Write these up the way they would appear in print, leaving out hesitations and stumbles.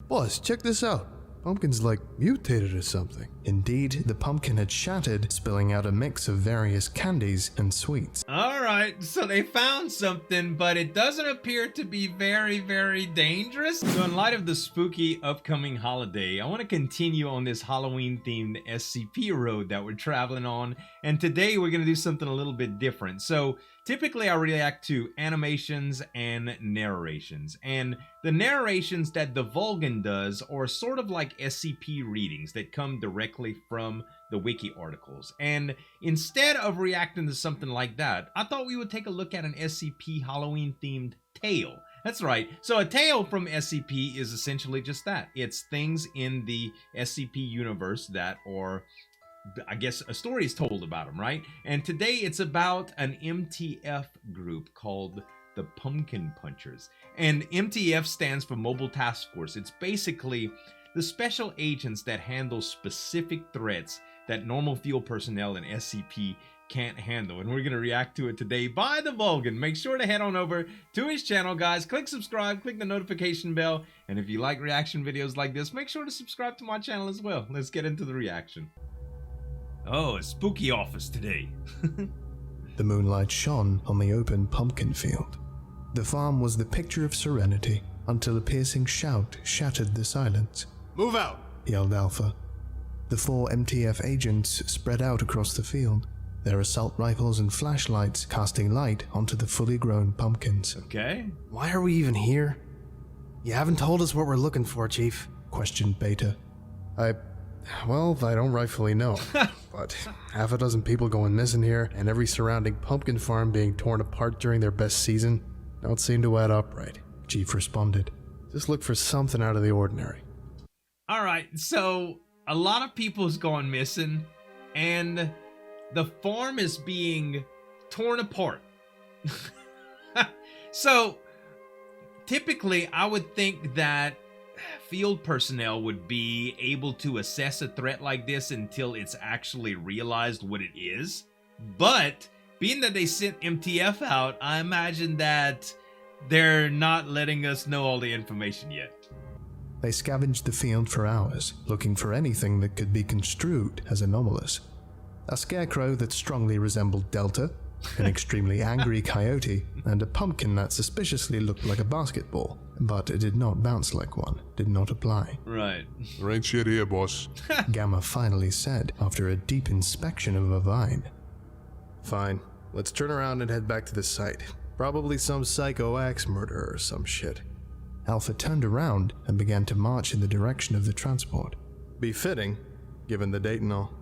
Boss, check this out. Pumpkin's like mutated or something. Indeed, the pumpkin had shattered, spilling out a mix of various candies and sweets. Alright, so they found something, but it doesn't appear to be very, very dangerous. So in light of the spooky upcoming holiday, I want to continue on this Halloween-themed SCP road that we're traveling on. And today we're going to do something a little bit different. So typically I react to animations and narrations. And the narrations that the Zueljin does are sort of like SCP readings that come directly from the wiki articles. And instead of reacting to something like that, I thought we would take a look at an SCP Halloween themed tale. That's right. So a tale from SCP is essentially just that. It's things in the SCP universe that are, I guess, a story is told about them, right? And today it's about an MTF group called the Pumpkin Punchers. And MTF stands for Mobile Task Force. It's basically the special agents that handle specific threats that normal field personnel in SCP can't handle. And we're going to react to it today by the Zueljin. Make sure to head on over to his channel, guys. Click subscribe, click the notification bell. And if you like reaction videos like this, make sure to subscribe to my channel as well. Let's get into the reaction. Oh, a spooky office today. The moonlight shone on the open pumpkin field. The farm was the picture of serenity until a piercing shout shattered the silence. Move out! Yelled Alpha. The 4 MTF agents spread out across the field, their assault rifles and flashlights casting light onto the fully grown pumpkins. Okay. Why are we even here? You haven't told us what we're looking for, Chief. Questioned Beta. Well, I don't rightfully know, but half a dozen people going missing here and every surrounding pumpkin farm being torn apart during their best season don't seem to add up right, Chief responded. Just look for something out of the ordinary. Alright, so a lot of people's gone missing and the farm is being torn apart. So typically I would think that field personnel would be able to assess a threat like this until it's actually realized what it is. But being that they sent MTF out, I imagine that they're not letting us know all the information yet. They scavenged the field for hours, looking for anything that could be construed as anomalous. A scarecrow that strongly resembled Delta, an extremely angry coyote, and a pumpkin that suspiciously looked like a basketball, but it did not bounce like one, did not apply. Right. There ain't shit here, boss. Gamma finally said after a deep inspection of a vine. Fine, let's turn around and head back to the site. Probably some psycho axe murderer or some shit. Alpha turned around and began to march in the direction of the transport. Be fitting, given the date and all.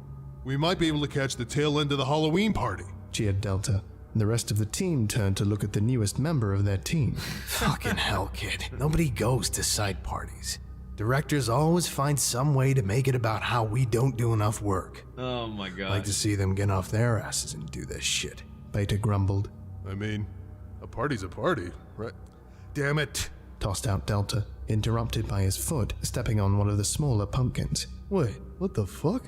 We might be able to catch the tail end of the Halloween party. Cheered Delta. The rest of the team turned to look at the newest member of their team. Fucking hell, kid. Nobody goes to side parties. Directors always find some way to make it about how we don't do enough work. Oh my god. Like to see them get off their asses and do this shit. Beta grumbled. I mean, a party's a party, right? Damn it. Tossed out Delta, interrupted by his foot stepping on one of the smaller pumpkins. Wait, what the fuck?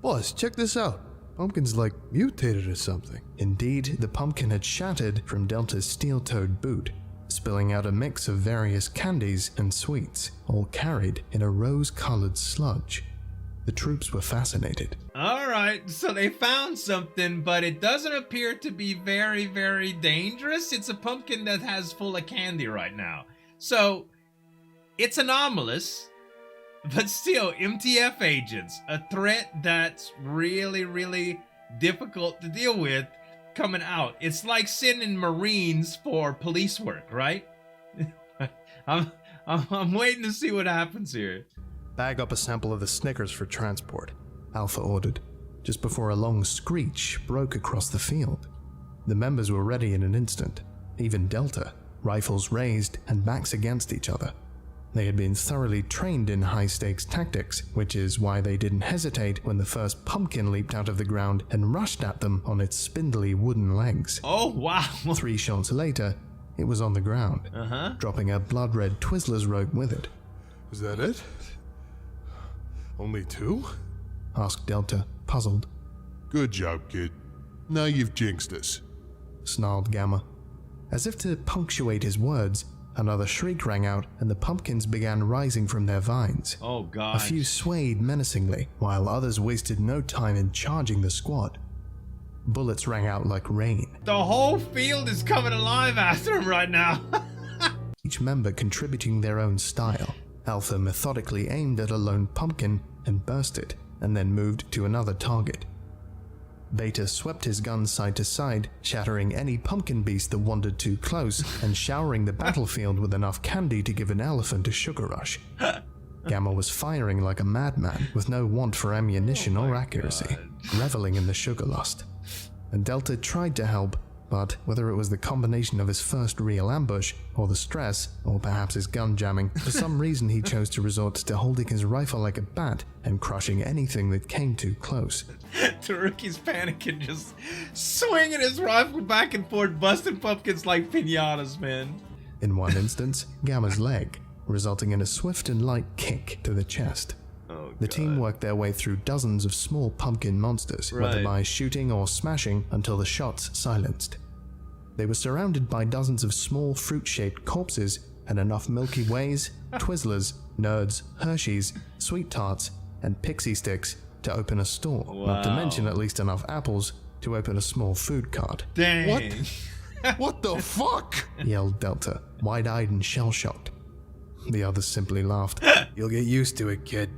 Boss, check this out. Pumpkin's like mutated or something. Indeed, the pumpkin had shattered from Delta's steel-toed boot, spilling out a mix of various candies and sweets, all carried in a rose-colored sludge. The troops were fascinated. Alright, so they found something, but it doesn't appear to be very, very dangerous. It's a pumpkin that has full of candy right now. So, it's anomalous, but still, MTF agents, a threat that's really, really difficult to deal with coming out. It's like sending Marines for police work, right? I'm waiting to see what happens here. Bag up a sample of the Snickers for transport, Alpha ordered, just before a long screech broke across the field. The members were ready in an instant, even Delta, rifles raised and backs against each other. They had been thoroughly trained in high-stakes tactics, which is why they didn't hesitate when the first pumpkin leaped out of the ground and rushed at them on its spindly wooden legs. Oh, wow. 3 shots later, it was on the ground, dropping a blood-red Twizzlers rope with it. Is that it? Only 2? Asked Delta, puzzled. Good job, kid. Now you've jinxed us. Snarled Gamma. As if to punctuate his words, Another shriek rang out, and the pumpkins began rising from their vines. Oh A gosh. few swayed menacingly, while others wasted no time in charging the squad. Bullets rang out like rain, The whole field is coming alive after him right now. each member contributing their own style. Alpha methodically aimed at a lone pumpkin and burst it, and then moved to another target. Beta swept his gun side to side, shattering any pumpkin beast that wandered too close, and showering the battlefield with enough candy to give an elephant a sugar rush. Gamma was firing like a madman, with no want for ammunition or accuracy, reveling in the sugar lust. And Delta tried to help, but whether it was the combination of his first real ambush, or the stress, or perhaps his gun jamming, for some reason he chose to resort to holding his rifle like a bat and crushing anything that came too close. Taruki's panicking, just swinging his rifle back and forth, busting pumpkins like piñatas, man. In one instance, Gamma's leg, resulting in a swift and light kick to the chest. Oh, The team worked their way through dozens of small pumpkin monsters, whether Right. by shooting or smashing, until the shots silenced. They were surrounded by dozens of small fruit-shaped corpses and enough Milky Ways, Twizzlers, Nerds, Hershey's, Sweet Tarts, and Pixie Sticks to open a store, not to Wow. mention at least enough apples to open a small food cart. Dang. What the fuck? Yelled Delta, wide-eyed and shell-shocked. The others simply laughed. You'll get used to it, kid.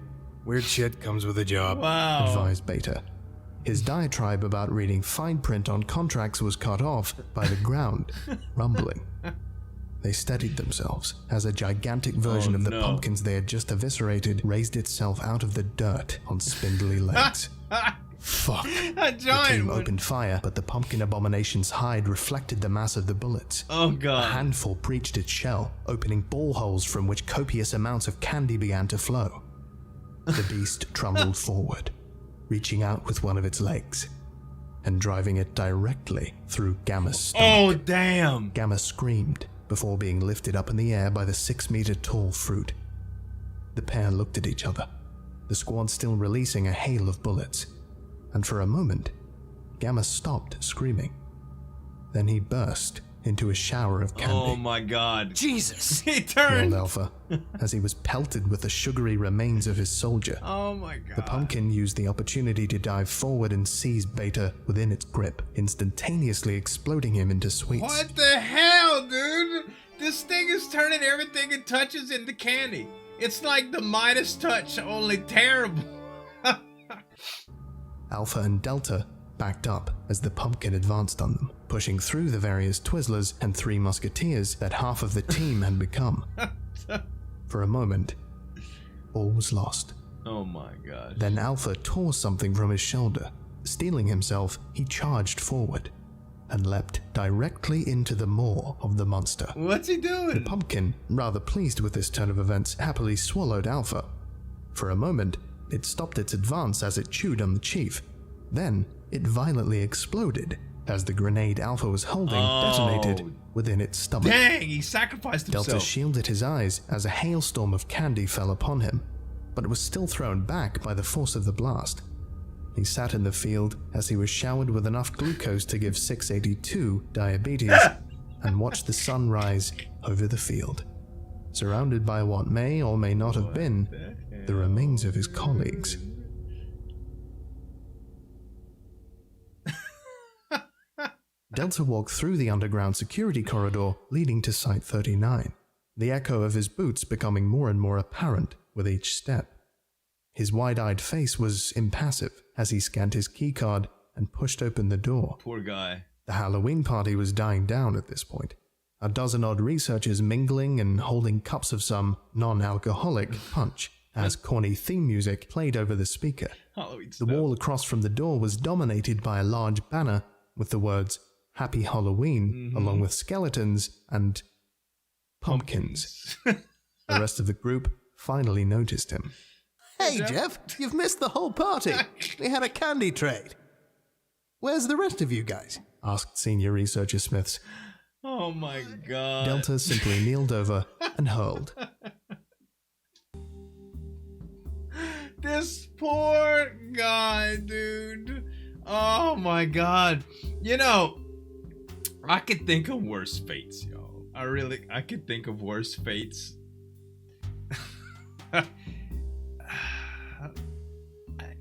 Weird shit comes with a job. Wow. Advised Beta. His diatribe about reading fine print on contracts was cut off by the ground, rumbling. They steadied themselves as a gigantic version of the no. pumpkins they had just eviscerated raised itself out of the dirt on spindly legs. Fuck. A The giant team one. opened fire, but the pumpkin abomination's hide reflected the mass of the bullets. Oh A god. handful breached its shell, opening ball holes from which copious amounts of candy began to flow. The beast trundled forward, reaching out with one of its legs, and driving it directly through Gamma's stomach. Oh damn. Gamma screamed before being lifted up in the air by the 6-meter-tall fruit. The pair looked at each other, the squad still releasing a hail of bullets, and for a moment, Gamma stopped screaming. Then he burst into a shower of candy. Oh my god. Jesus! He Yelled turned. Alpha, as he was pelted with the sugary remains of his soldier. Oh my god. The pumpkin used the opportunity to dive forward and seize Beta within its grip, instantaneously exploding him into sweets. What the hell, dude? This thing is turning everything it touches into candy. It's like the Midas touch, only terrible. Alpha and Delta backed up as the pumpkin advanced on them, pushing through the various Twizzlers and 3 musketeers that half of the team had become. For a moment, all was lost. Oh my gosh. Then Alpha tore something from his shoulder. Steeling himself, he charged forward and leapt directly into the maw of the monster. What's he The doing? pumpkin, rather pleased with this turn of events, happily swallowed Alpha. For a moment, it stopped its advance as it chewed on the chief. Then, it violently exploded as the grenade Alpha was holding detonated within its stomach. Dang, he sacrificed Delta himself. shielded his eyes as a hailstorm of candy fell upon him, but was still thrown back by the force of the blast. He sat in the field as he was showered with enough glucose to give 682 diabetes and watched the sun rise over the field, surrounded by what may or may not have been the remains of his colleagues. Delta walked through the underground security corridor leading to Site 39, the echo of his boots becoming more and more apparent with each step. His wide-eyed face was impassive as he scanned his keycard and pushed open the door. Poor guy. The Halloween party was dying down at this point. A dozen-odd researchers mingling and holding cups of some non-alcoholic punch as corny theme music played over the speaker. Halloween The stuff. wall across from the door was dominated by a large banner with the words Happy Halloween, along with skeletons and pumpkins. The rest of the group finally noticed him. Hey, Jeff, you've missed the whole party. We had a candy trade. Where's the rest of you guys? Asked Senior Researcher Smiths. Oh my god. Delta simply kneeled over and hurled. This poor guy, dude. Oh my god. You know, I could think of worse fates, yo. I could think of worse fates.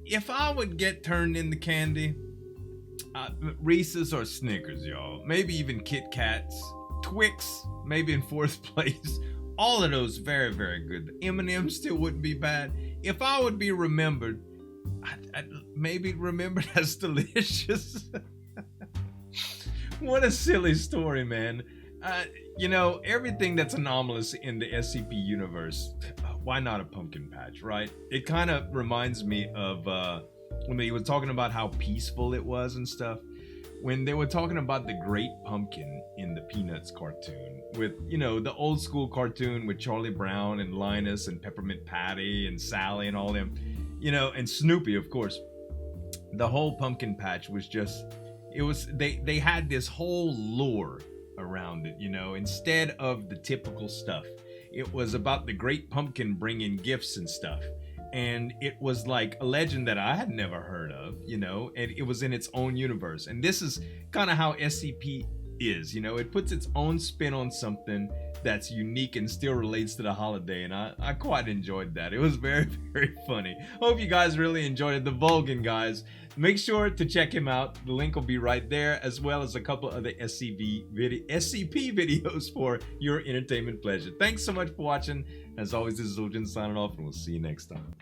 If I would get turned into candy, Reese's or Snickers, y'all. Maybe even Kit Kats. Twix, maybe in 4th place. All of those very, very good. M&M's still wouldn't be bad. If I would be remembered, I'd maybe remembered as delicious. What a silly story, man. You know, everything that's anomalous in the SCP universe, why not a pumpkin patch, right? It kind of reminds me of when they were talking about how peaceful it was and stuff. When they were talking about the Great Pumpkin in the Peanuts cartoon, with, you know, the old school cartoon with Charlie Brown and Linus and Peppermint Patty and Sally and all them, you know, and Snoopy, of course. The whole pumpkin patch was just, it was, they had this whole lore around it, you know, instead of the typical stuff. It was about the Great Pumpkin bringing gifts and stuff. And it was like a legend that I had never heard of, you know, and it was in its own universe. And this is kind of how SCP is, you know, it puts its own spin on something that's unique and still relates to the holiday. And I quite enjoyed that. It was very, very funny. Hope you guys really enjoyed it. The Vulcan guys, make sure to check him out. The link will be right there, as well as a couple of the SCP videos for your entertainment pleasure. Thanks so much for watching. As always, this is Zueljin signing off, and we'll see you next time.